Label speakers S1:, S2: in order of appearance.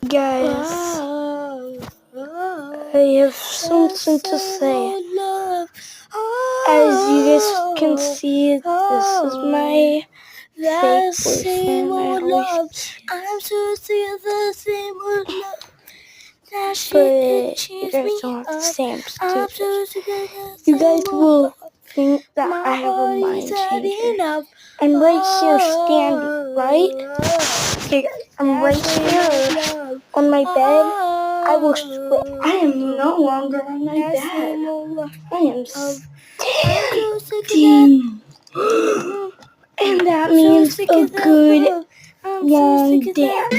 S1: Guys, I have something to say. As you guys can see, this is my fake boyfriend.
S2: I'm so sick of the same old love.
S1: But you guys don't have to say I'm stupid. You guys will think that I have a mind changer. I'm right here standing, right? Okay, guys, I'm right here on my bed. I will swear, I am no longer on my bed. I am standing. And that means a good long dance.